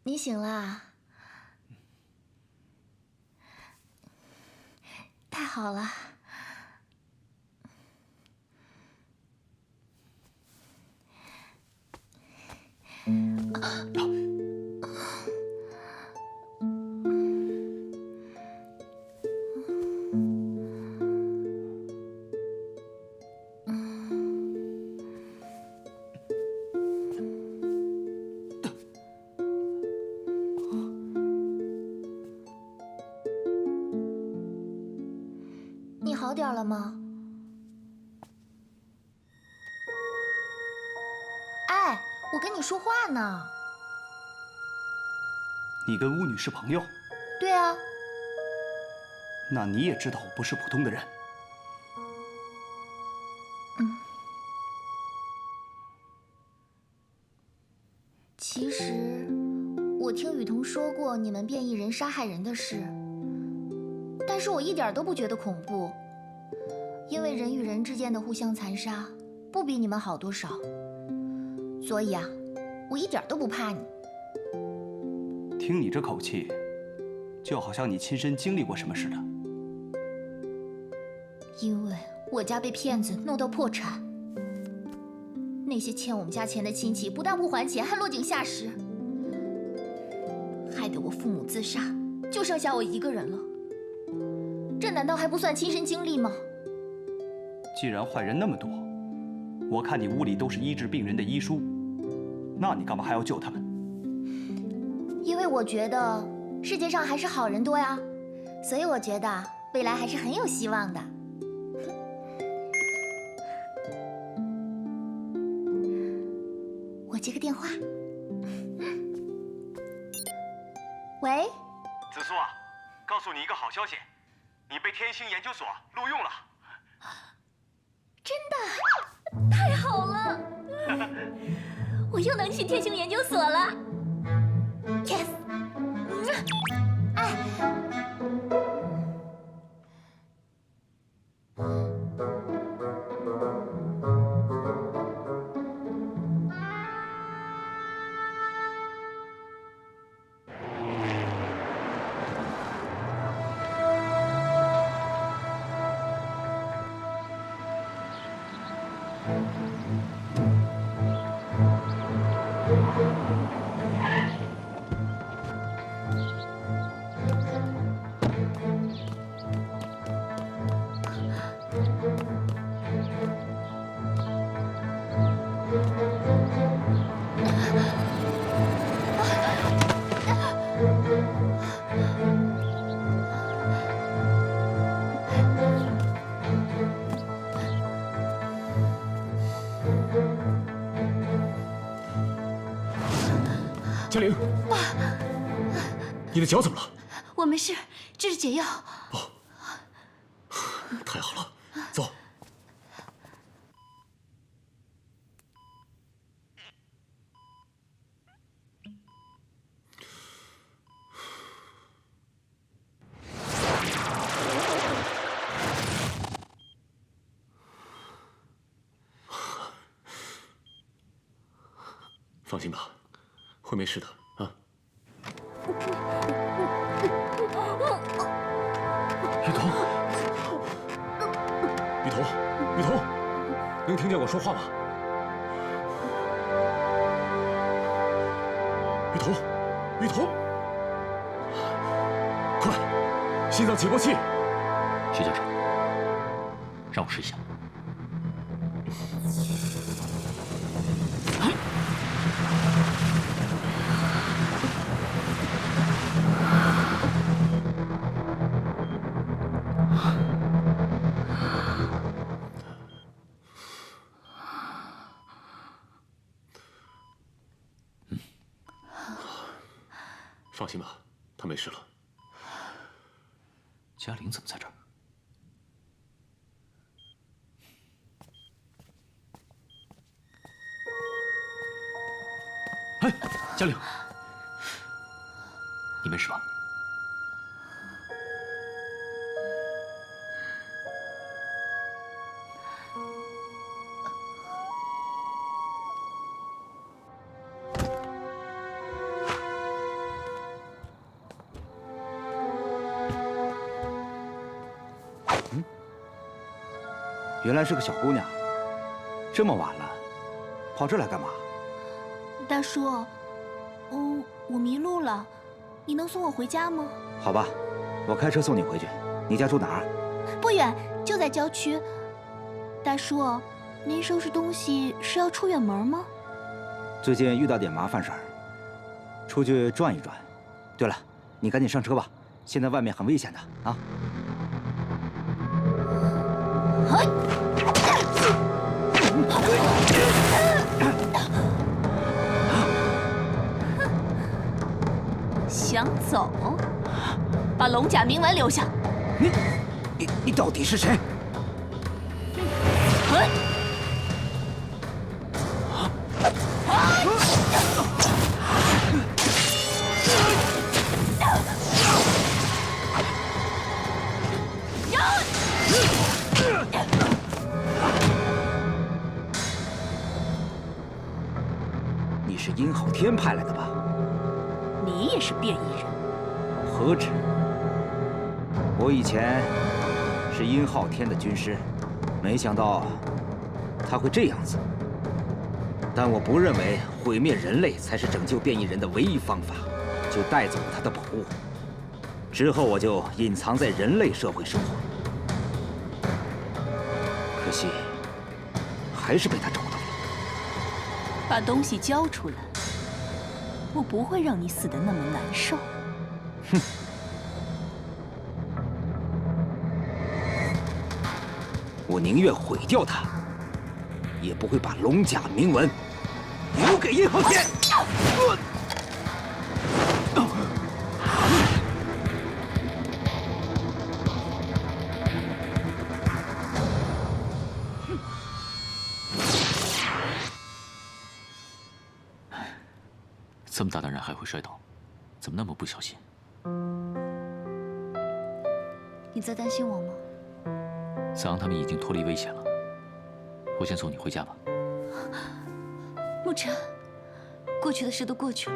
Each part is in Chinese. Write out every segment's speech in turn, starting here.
你醒啦？太好了。你好点了吗？哎，我跟你说话呢。你跟巫女是朋友？对啊。那你也知道我不是普通的人。其实，我听雨桐说过你们变异人杀害人的事，但是我一点都不觉得恐怖，因为人与人之间的互相残杀，不比你们好多少。所以啊，我一点都不怕你。听你这口气，就好像你亲身经历过什么似的。因为我家被骗子弄到破产，那些欠我们家钱的亲戚不但不还钱，还落井下石，害得我父母自杀，就剩下我一个人了。这难道还不算亲身经历吗？既然坏人那么多，我看你屋里都是医治病人的医书，那你干嘛还要救他们？因为我觉得世界上还是好人多呀，所以我觉得未来还是很有希望的。我接个电话。喂，紫苏啊，告诉你一个好消息，你被天星研究所录用了。真的？太好了！我又能去天星研究所了。Yes。嘉玲，你的脚怎么了？我没事，这是解药。哦，太好了，走。放心吧，会没事的啊。雨桐，雨桐，雨桐，能听见我说话吗？雨桐，雨桐，快，心脏起搏器。徐教授，让我试一下。放心吧，他没事了。嘉玲怎么在这儿？哎，嘉玲，你没事吧？原来是个小姑娘，这么晚了，跑这来干嘛？大叔，我迷路了，你能送我回家吗？好吧，我开车送你回去。你家住哪儿？不远，就在郊区。大叔，您收拾东西是要出远门吗？最近遇到点麻烦事儿，出去转一转。对了，你赶紧上车吧，现在外面很危险的啊。想走？把龙甲铭文留下。你到底是谁？你是殷昊天派来的吧？你也是变异人？何止！我以前是殷昊天的军师，没想到他会这样子。但我不认为毁灭人类才是拯救变异人的唯一方法，就带走了他的宝物。之后我就隐藏在人类社会生活，可惜还是被他找到了。把东西交出来，我不会让你死得那么难受。哼！我宁愿毁掉它，也不会把龙甲铭文留给殷昊天。这么大的人还会摔倒，怎么那么不小心？你在担心我吗？子昂他们已经脱离危险了，我先送你回家吧。沐晨，过去的事都过去了，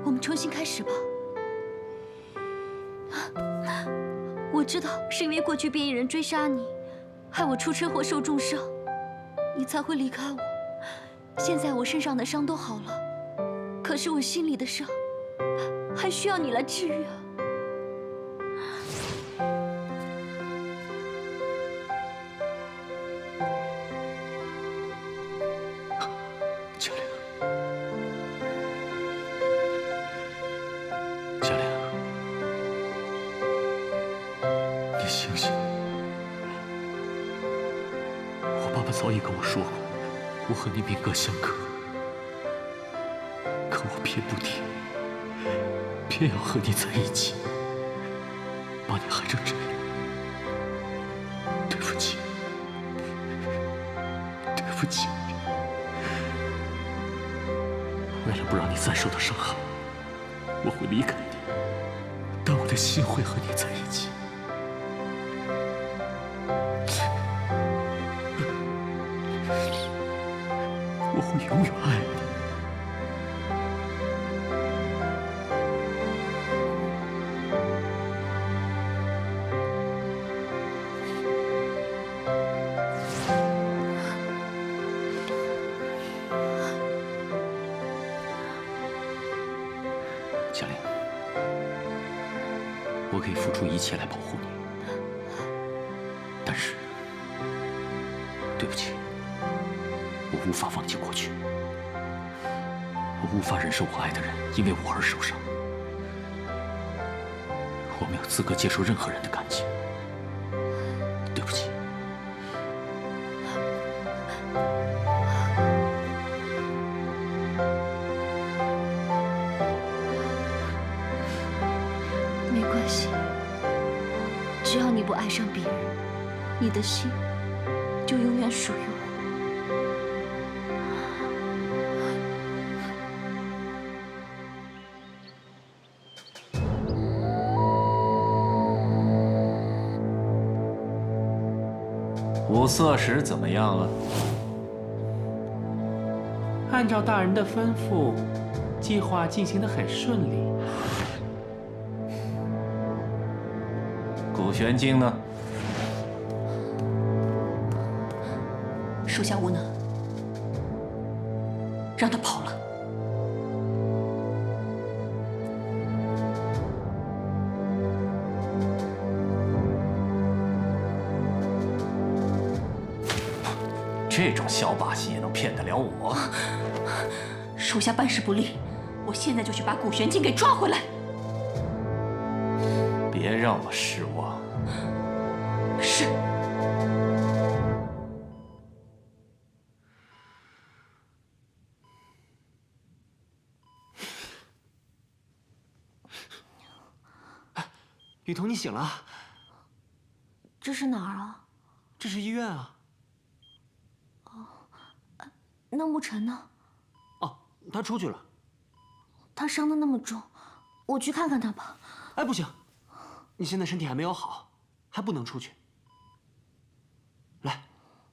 我们重新开始吧。我知道是因为过去变异人追杀你，害我出车祸受重伤，你才会离开我。现在我身上的伤都好了，可是我心里的伤，还需要你来治愈啊。嘉玲，嘉玲，你醒醒！我爸爸早已跟我说过，我和你命格相克，可我偏不听，偏要和你在一起，把你害成这样。对不起，对不起。为了不让你再受到伤害，我会离开你，但我的心会和你在一起。我会永远爱你。嘉玲，我可以付出一切来保护你，但是，对不起，我无法放弃过去，我无法忍受我爱的人因为我而受伤，我没有资格接受任何人的感情，对不起。没关系，只要你不爱上别人，你的心就永远属于我。五色石怎么样了？按照大人的吩咐，计划进行得很顺利。古玄经呢？属下无能，让他跑了。这种小把戏也能骗得了我？属下办事不力，我现在就去把古玄经给抓回来。别让我失望。是。雨桐，你醒了？这是哪儿啊？这是医院啊。那沐晨呢？哦，他出去了。他伤得那么重，我去看看他吧。哎，不行，你现在身体还没有好，还不能出去。来，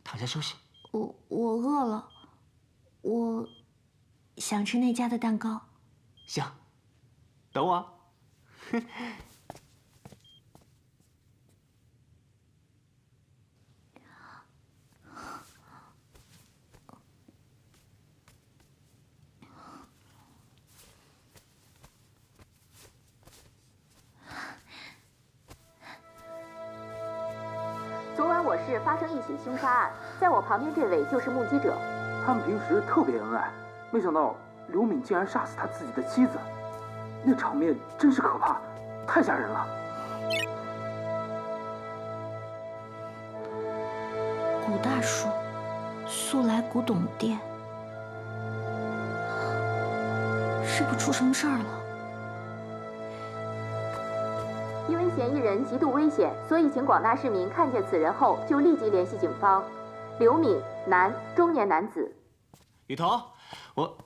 躺下休息。我饿了，我想吃那家的蛋糕。行，等我啊。昨晚我市发生一起凶杀案，在我旁边这位就是目击者。他们平时特别恩爱，没想到刘敏竟然杀死他自己的妻子，那场面真是可怕，太吓人了。古大叔，速来古董店，是不是出什么事儿了？因为嫌疑人极度危险，所以请广大市民看见此人后就立即联系警方。刘敏，男，中年男子。雨桐，我。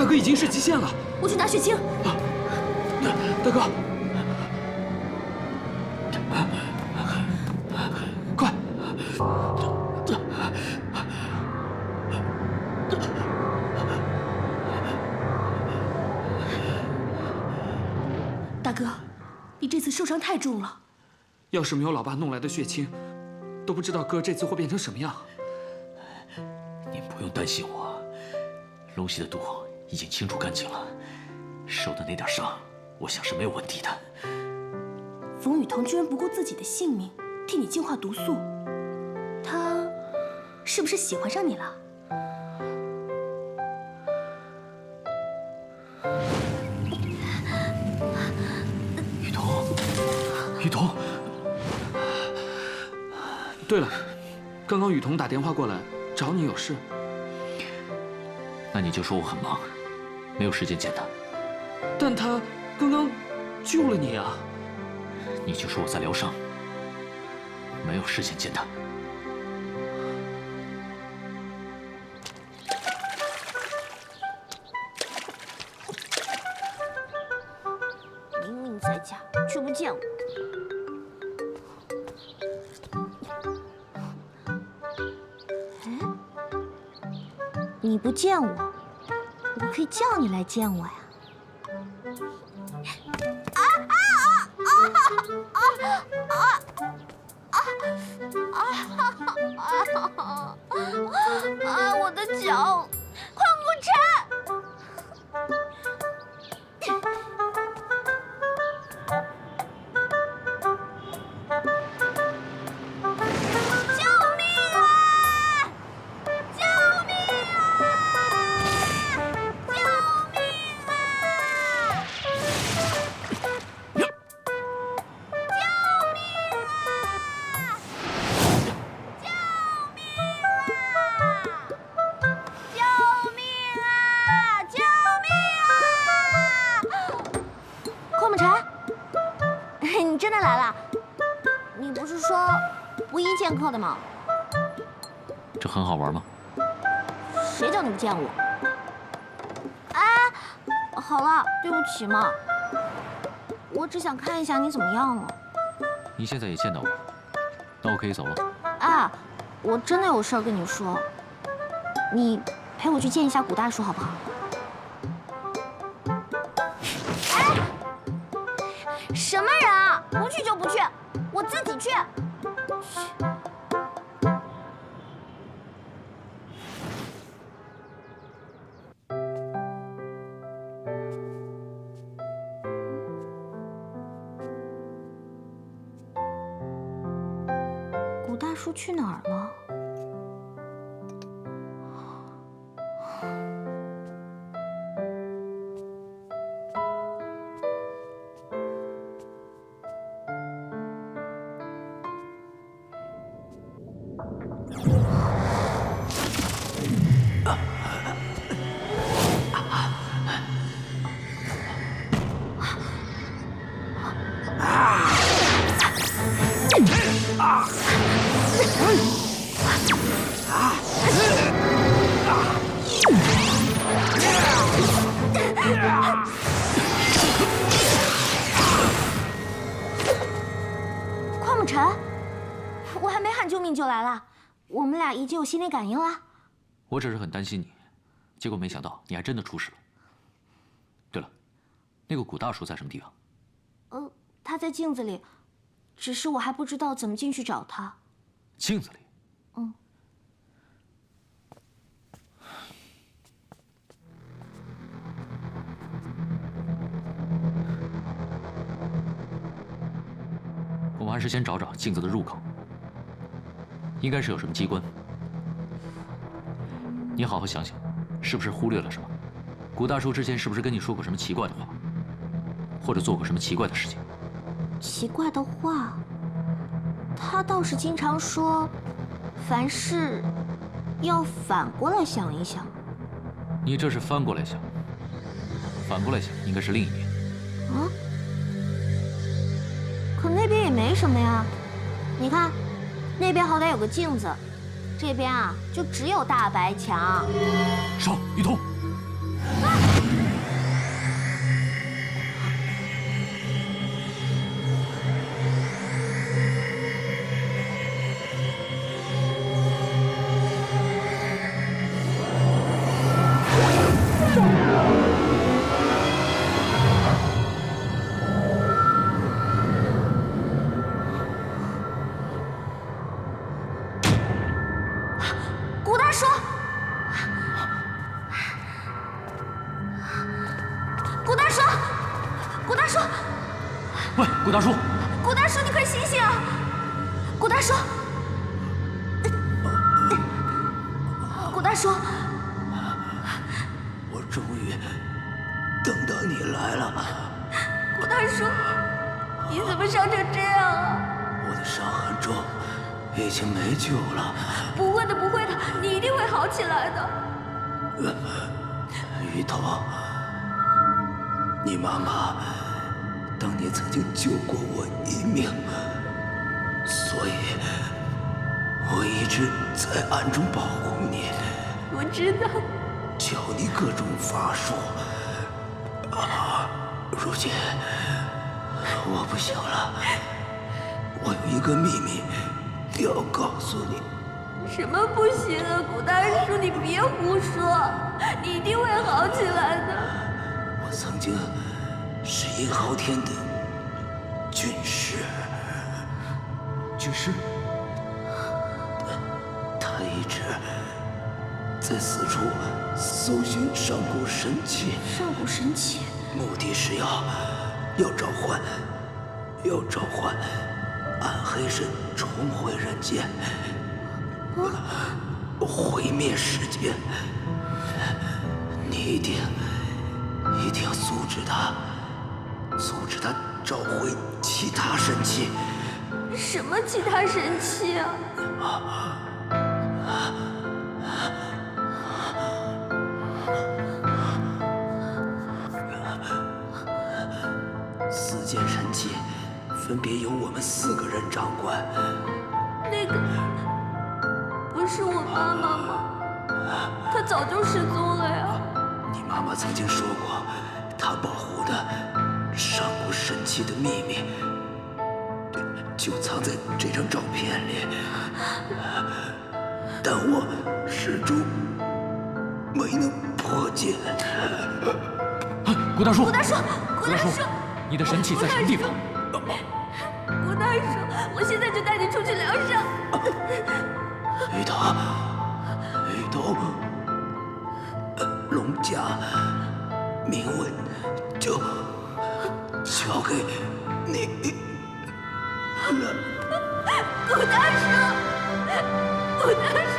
哥已经是极限了。我去拿血清。大哥，快！大哥，你这次受伤太重了。要是没有老爸弄来的血清，都不知道哥这次会变成什么样。您不用担心我，龙溪的毒已经清除干净了，受的那点伤，我想是没有问题的。冯雨桐居然不顾自己的性命替你净化毒素，他是不是喜欢上你了？雨桐，雨桐。对了，刚刚雨桐打电话过来找你有事。那你就说我很忙，没有时间见他。但他刚刚救了你啊！你就说我在疗伤，没有时间见他。明明在家，却不见我。你不见我，我可以叫你来见我呀。我的脚，邝慕辰！救命啊！救命啊！救命啊！邝慕辰，你真的来了？你不是说不宜见客的吗？这很好玩吗？谁叫你不见我？哎，好了，对不起嘛，我只想看一下你怎么样了。你现在也见到我，那我可以走了。哎，我真的有事儿跟你说，你陪我去见一下古大叔好不好？哎，什么人啊？不去就不去，我自己去。古大叔去哪儿了？邝慕辰，我还没喊救命就来了，我们俩已经有心灵感应了。我只是很担心你，结果没想到你还真的出事了。对了，那个古大叔在什么地方？他在镜子里，只是我还不知道怎么进去找他。镜子里？嗯。我们还是先找找镜子的入口，应该是有什么机关。你好好想想，是不是忽略了什么？古大叔之前是不是跟你说过什么奇怪的话，或者做过什么奇怪的事情？奇怪的话，他倒是经常说，凡事要反过来想一想。你这是翻过来想，反过来想应该是另一边。啊？可那边也没什么呀，你看，那边好歹有个镜子，这边啊就只有大白墙。烧，雨桐。啊！叔，喂，顾大叔，顾大叔，你快醒醒啊！顾大叔，顾大叔，我终于等到你来了。顾大叔，你怎么伤成这样啊？我的伤很重，已经没救了。不会的，不会的，你一定会好起来的。雨桐，你妈妈当年曾经救过我一命，所以我一直在暗中保护你。我知道。教你各种法术。如今我不行了，我有一个秘密要告诉你。什么不行啊，顾大叔，你别胡说，你一定会好起来的。我曾经是殷昊天的军师。军师？他一直在四处搜寻上古神器。上古神器？目的是要召唤暗黑神重回人间。毁灭世界，你一定要阻止他召回其他神器。什么其他神器啊？4件神器分别由我们4个人掌管。那个不是我妈妈吗？她早就失踪了呀。你妈妈曾经说过，她保护的上古神器的秘密就藏在这张照片里，但我始终没能破解。顾大叔，顾大叔，顾大叔，你的神器在什么地方？顾大叔，我现在就带你出去疗伤。雨桐，龙家铭文就交给你了。顾大叔，顾大叔，顾大叔。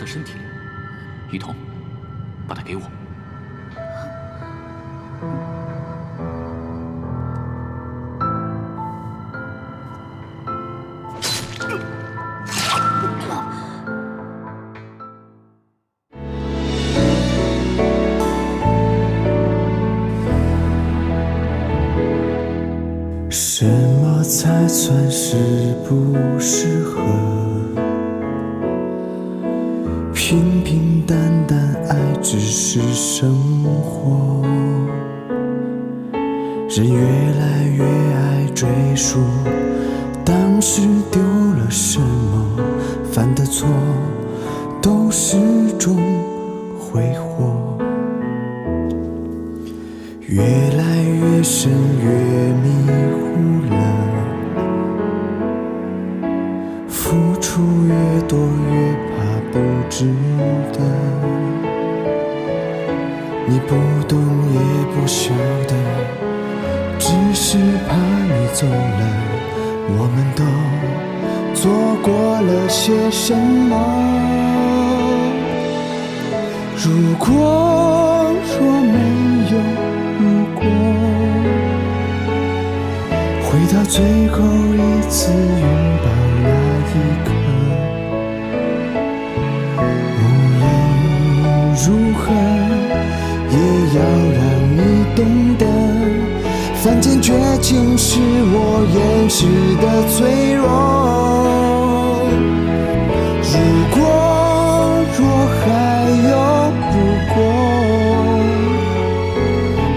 身体里。雨桐，把它给我。什么才算是不适合？平平淡淡爱只是生活，人越来越爱追溯当时丢了什么，犯的错都是种挥霍，越来越深越迷糊了，付出越多越怕不值得，你不懂也不晓得，只是怕你走了，我们都做过了些什么？如果若没有如果，回到最后一次拥抱那一刻，如何也要让你懂得，犯贱绝情是我掩饰的脆弱。如果若还有如果，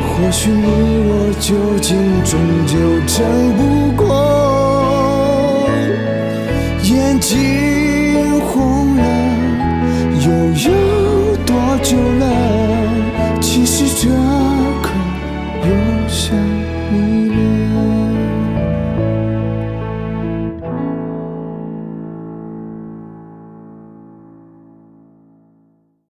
或许你我究竟终究争不过，眼睛像迷恋